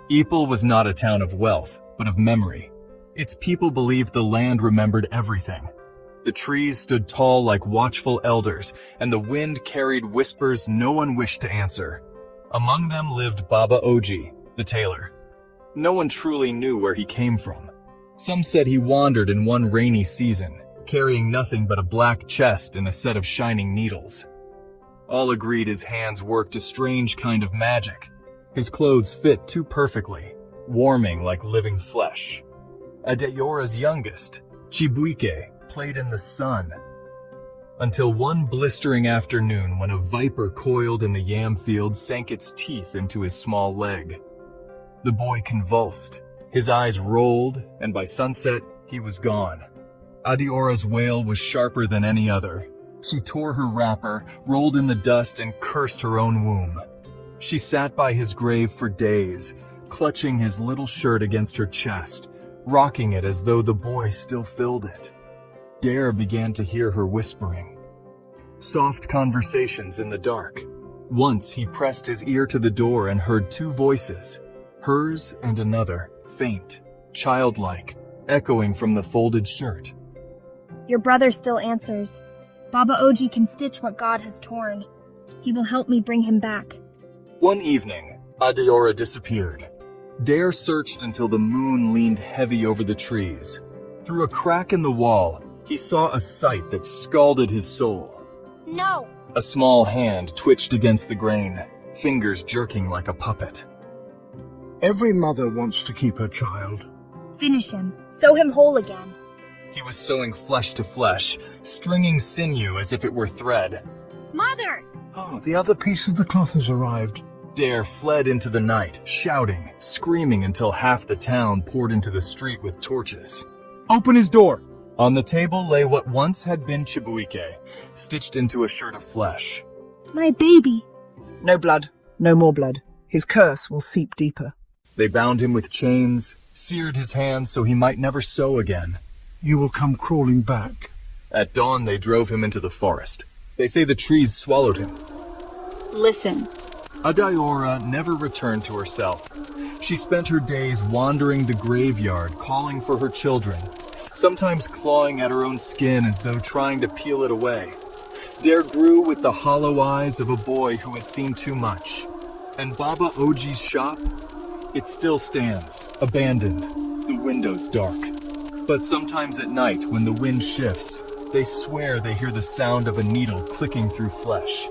Ipele was not a town of wealth, but of memory. Its people believed the land remembered everything. The trees stood tall like watchful elders, and the wind carried whispers no one wished to answer. Among them lived Baba Oji, the tailor. No one truly knew where he came from. Some said he wandered in one rainy season, carrying nothing but a black chest and a set of shining needles. All agreed his hands worked a strange kind of magic. His clothes fit too perfectly, warming like living flesh. Adeora's youngest, Chibuike, played in the sun. Until one blistering afternoon when a viper coiled in the yam field sank its teeth into his small leg. The boy convulsed, his eyes rolled, and by sunset, he was gone. Adeora's wail was sharper than any other. She tore her wrapper, rolled in the dust, and cursed her own womb. She sat by his grave for days, clutching his little shirt against her chest, rocking it as though the boy still filled it. Dare began to hear her whispering. Soft conversations in the dark. Once he pressed his ear to the door and heard two voices, hers and another, faint, childlike, echoing from the folded shirt. Your brother still answers. Baba Oji can stitch what God has torn. He will help me bring him back. One evening, Adeora disappeared. Dare searched until the moon leaned heavy over the trees. Through a crack in the wall, he saw a sight that scalded his soul. No! A small hand twitched against the grain, fingers jerking like a puppet. Every mother wants to keep her child. Finish him. Sew him whole again. He was sewing flesh to flesh, stringing sinew as if it were thread. Mother! Oh, the other piece of the cloth has arrived. Dare fled into the night, shouting, screaming until half the town poured into the street with torches. Open his door! On the table lay what once had been Chibuike, stitched into a shirt of flesh. My baby! No blood, no more blood. His curse will seep deeper. They bound him with chains, seared his hands so he might never sew again. You will come crawling back. At dawn, they drove him into the forest. They say the trees swallowed him. Listen. Adeora never returned to herself. She spent her days wandering the graveyard, calling for her children, sometimes clawing at her own skin as though trying to peel it away. Dare grew with the hollow eyes of a boy who had seen too much. And Baba Oji's shop? It still stands, abandoned, the windows dark. But sometimes at night, when the wind shifts, they swear they hear the sound of a needle clicking through flesh.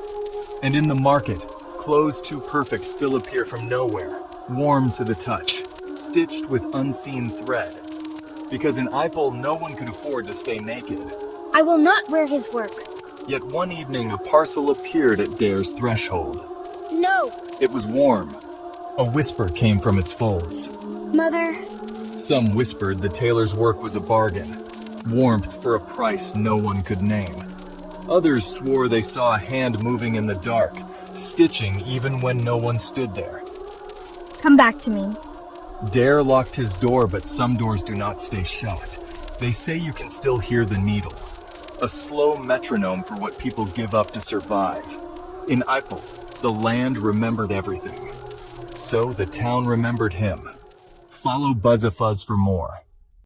And in the market, clothes too perfect still appear from nowhere, warm to the touch, stitched with unseen thread. Because in Ipele, no one could afford to stay naked. I will not wear his work. Yet one evening, a parcel appeared at Dare's threshold. No! It was warm. A whisper came from its folds. Mother... Some whispered the tailor's work was a bargain, warmth for a price no one could name. Others swore they saw a hand moving in the dark, stitching even when no one stood there. Come back to me. Dare locked his door, but some doors do not stay shut. They say you can still hear the needle, a slow metronome for what people give up to survive. In Ipele, the land remembered everything. So the town remembered him. Follow Buzzafuzz for more.